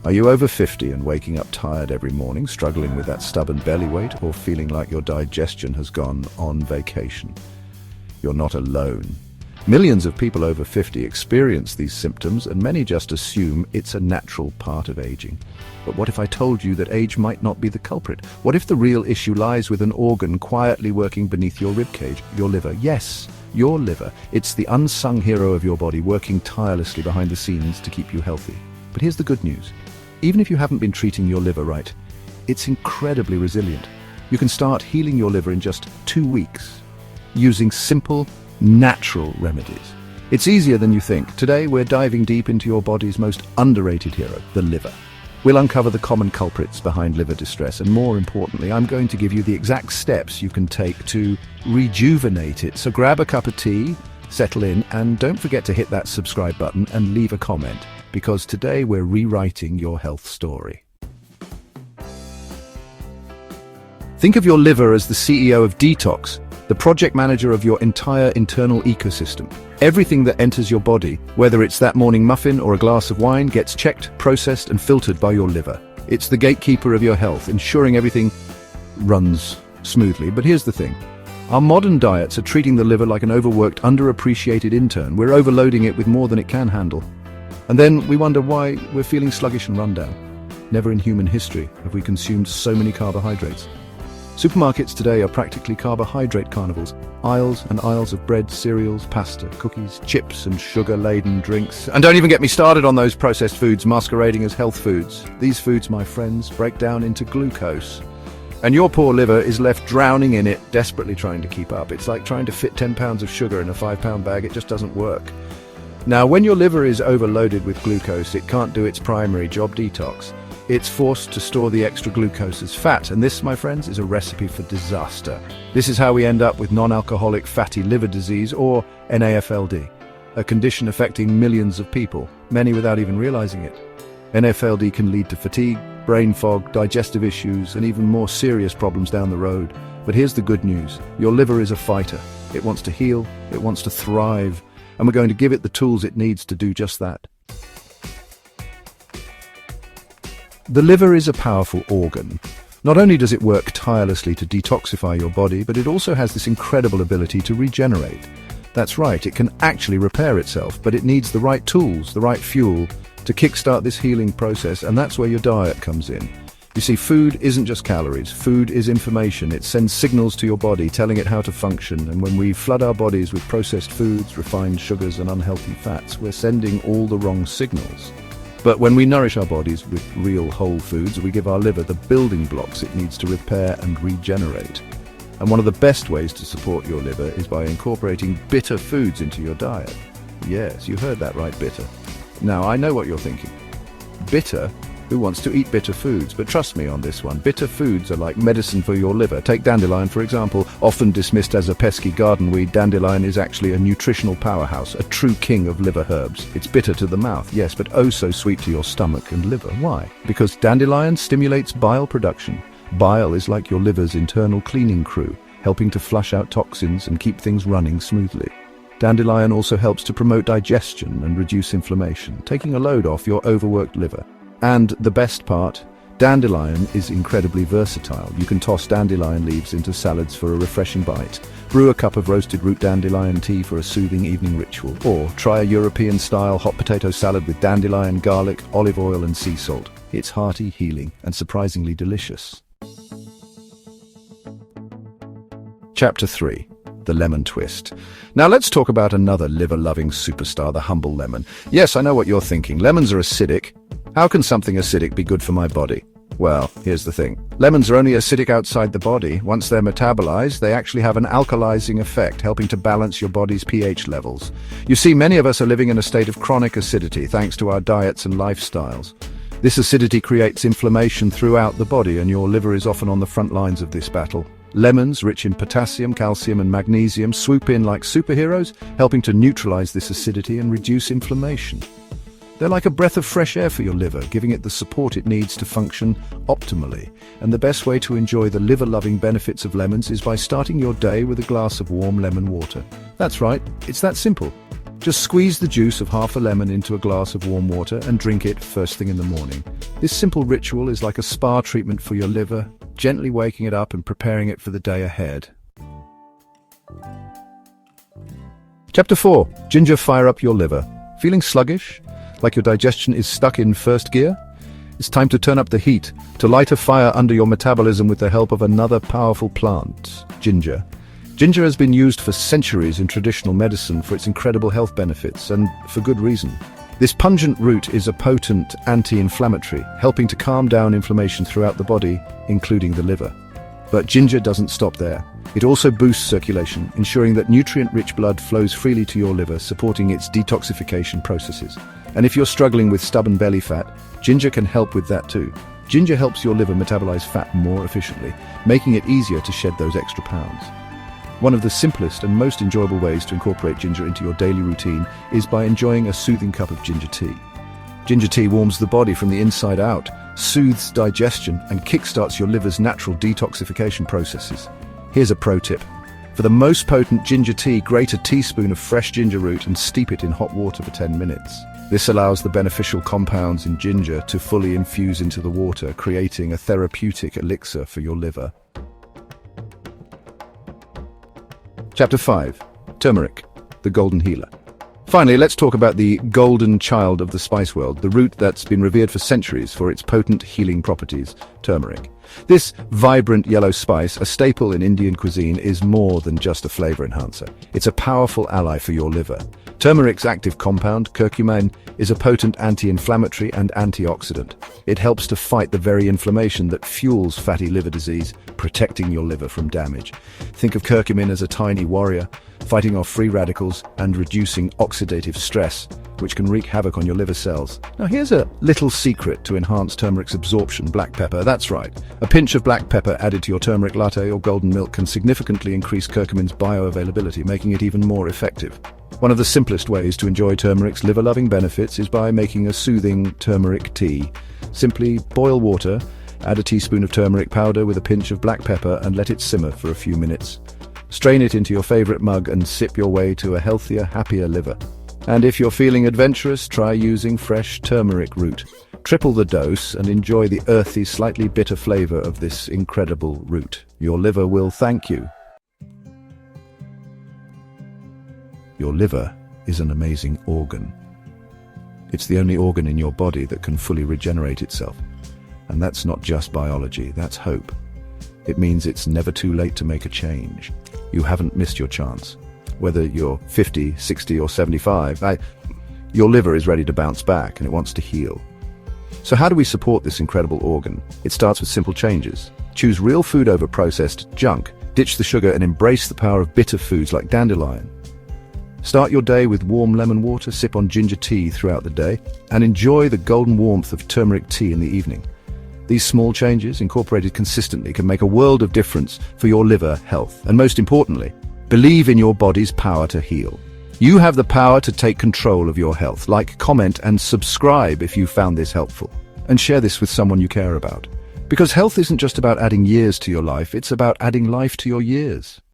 Are you over 50 and waking up tired every morning, struggling with that stubborn belly weight, or feeling like your digestion has gone on vacation? You're not alone. Millions of people over 50 experience these symptoms, and many just assume it's a natural part of aging. But what if I told you that age might not be the culprit? What if the real issue lies with an organ quietly working beneath your ribcage, your liver? Yes, your liver. It's the unsung hero of your body, working tirelessly behind the scenes to keep you healthy. But here's the good news. Even if you haven't been treating your liver right, it's incredibly resilient. You can start healing your liver in just 2 weeks, using simple, natural remedies. It's easier than you think. Today, we're diving deep into your body's most underrated hero, the liver. We'll uncover the common culprits behind liver distress, and more importantly, I'm going to give you the exact steps you can take to rejuvenate it. So grab a cup of tea, settle in, and don't forget to hit that subscribe button and leave a comment, because today we're rewriting your health story. Think of your liver as the CEO of detox, the project manager of your entire internal ecosystem. Everything that enters your body, whether it's that morning muffin or a glass of wine, gets checked, processed, and filtered by your liver. It's the gatekeeper of your health, ensuring everything runs smoothly. But here's the thing. Our modern diets are treating the liver like an overworked, underappreciated intern. We're overloading it with more than it can handle. And then we wonder why we're feeling sluggish and rundown. Never in human history have we consumed so many carbohydrates. Supermarkets today are practically carbohydrate carnivals. Aisles and aisles of bread, cereals, pasta, cookies, chips, and sugar-laden drinks. And don't even get me started on those processed foods masquerading as health foods. These foods, my friends, break down into glucose. And your poor liver is left drowning in it, desperately trying to keep up. It's like trying to fit 10 pounds of sugar in a 5-pound bag. It just doesn't work. Now, when your liver is overloaded with glucose, it can't do its primary job, detox. It's forced to store the extra glucose as fat, and this, my friends, is a recipe for disaster. This is how we end up with non-alcoholic fatty liver disease, or NAFLD, a condition affecting millions of people, many without even realizing it. NAFLD can lead to fatigue, brain fog, digestive issues, and even more serious problems down the road. But here's the good news. Your liver is a fighter. It wants to heal, it wants to thrive, and we're going to give it the tools it needs to do just that. The liver is a powerful organ. Not only does it work tirelessly to detoxify your body, but it also has this incredible ability to regenerate. That's right, it can actually repair itself, but it needs the right tools, the right fuel, to kickstart this healing process, and that's where your diet comes in. You see, food isn't just calories. Food is information. It sends signals to your body, telling it how to function, and when we flood our bodies with processed foods, refined sugars, and unhealthy fats, we're sending all the wrong signals. But when we nourish our bodies with real whole foods, we give our liver the building blocks it needs to repair and regenerate. And one of the best ways to support your liver is by incorporating bitter foods into your diet. Yes, you heard that right, bitter. Now, I know what you're thinking. Bitter? Who wants to eat bitter foods? But trust me on this one. Bitter foods are like medicine for your liver. Take dandelion, for example. Often dismissed as a pesky garden weed, dandelion is actually a nutritional powerhouse, a true king of liver herbs. It's bitter to the mouth, yes, but oh so sweet to your stomach and liver. Why? Because dandelion stimulates bile production. Bile is like your liver's internal cleaning crew, helping to flush out toxins and keep things running smoothly. Dandelion also helps to promote digestion and reduce inflammation, taking a load off your overworked liver. And the best part, dandelion is incredibly versatile. You can toss dandelion leaves into salads for a refreshing bite, brew a cup of roasted root dandelion tea for a soothing evening ritual, or try a European-style hot potato salad with dandelion, garlic, olive oil, and sea salt. It's hearty, healing, and surprisingly delicious. Chapter 3. The lemon twist. Now let's talk about another liver-loving superstar, the humble lemon. Yes, I know what you're thinking. Lemons are acidic. How can something acidic be good for my body? Well, here's the thing. Lemons are only acidic outside the body. Once they're metabolized, they actually have an alkalizing effect, helping to balance your body's pH levels. You see, many of us are living in a state of chronic acidity thanks to our diets and lifestyles. This acidity creates inflammation throughout the body, and your liver is often on the front lines of this battle. Lemons, rich in potassium, calcium, and magnesium, swoop in like superheroes, helping to neutralize this acidity and reduce inflammation. They're like a breath of fresh air for your liver, giving it the support it needs to function optimally. And the best way to enjoy the liver-loving benefits of lemons is by starting your day with a glass of warm lemon water. That's right, it's that simple. Just squeeze the juice of half a lemon into a glass of warm water and drink it first thing in the morning. This simple ritual is like a spa treatment for your liver, gently waking it up and preparing it for the day ahead. Chapter 4. Ginger fire up your liver. Feeling sluggish? Like your digestion is stuck in first gear? It's time to turn up the heat, to light a fire under your metabolism with the help of another powerful plant, ginger. Ginger has been used for centuries in traditional medicine for its incredible health benefits, and for good reason. This pungent root is a potent anti-inflammatory, helping to calm down inflammation throughout the body, including the liver. But ginger doesn't stop there. It also boosts circulation, ensuring that nutrient-rich blood flows freely to your liver, supporting its detoxification processes. And if you're struggling with stubborn belly fat, ginger can help with that too. Ginger helps your liver metabolize fat more efficiently, making it easier to shed those extra pounds. One of the simplest and most enjoyable ways to incorporate ginger into your daily routine is by enjoying a soothing cup of ginger tea. Ginger tea warms the body from the inside out, soothes digestion, and kickstarts your liver's natural detoxification processes. Here's a pro tip. For the most potent ginger tea, grate a teaspoon of fresh ginger root and steep it in hot water for 10 minutes. This allows the beneficial compounds in ginger to fully infuse into the water, creating a therapeutic elixir for your liver. Chapter 5. Turmeric, the golden healer. Finally, let's talk about the golden child of the spice world, the root that's been revered for centuries for its potent healing properties, turmeric. This vibrant yellow spice, a staple in Indian cuisine, is more than just a flavor enhancer. It's a powerful ally for your liver. Turmeric's active compound, curcumin, is a potent anti-inflammatory and antioxidant. It helps to fight the very inflammation that fuels fatty liver disease, protecting your liver from damage. Think of curcumin as a tiny warrior, fighting off free radicals and reducing oxidative stress, which can wreak havoc on your liver cells. Now here's a little secret to enhance turmeric's absorption: black pepper. That's right. A pinch of black pepper added to your turmeric latte or golden milk can significantly increase curcumin's bioavailability, making it even more effective. One of the simplest ways to enjoy turmeric's liver-loving benefits is by making a soothing turmeric tea. Simply boil water, add a teaspoon of turmeric powder with a pinch of black pepper and let it simmer for a few minutes. Strain it into your favorite mug and sip your way to a healthier, happier liver. And if you're feeling adventurous, try using fresh turmeric root. Triple the dose and enjoy the earthy, slightly bitter flavor of this incredible root. Your liver will thank you. Your liver is an amazing organ. It's the only organ in your body that can fully regenerate itself. And that's not just biology, that's hope. It means it's never too late to make a change. You haven't missed your chance. Whether you're 50, 60 or 75, your liver is ready to bounce back and it wants to heal. So how do we support this incredible organ? It starts with simple changes. Choose real food over processed junk. Ditch the sugar and embrace the power of bitter foods like dandelion. Start your day with warm lemon water, sip on ginger tea throughout the day, and enjoy the golden warmth of turmeric tea in the evening. These small changes, incorporated consistently, can make a world of difference for your liver health. And most importantly, believe in your body's power to heal. You have the power to take control of your health. Like, comment, and subscribe if you found this helpful. And share this with someone you care about. Because health isn't just about adding years to your life, it's about adding life to your years.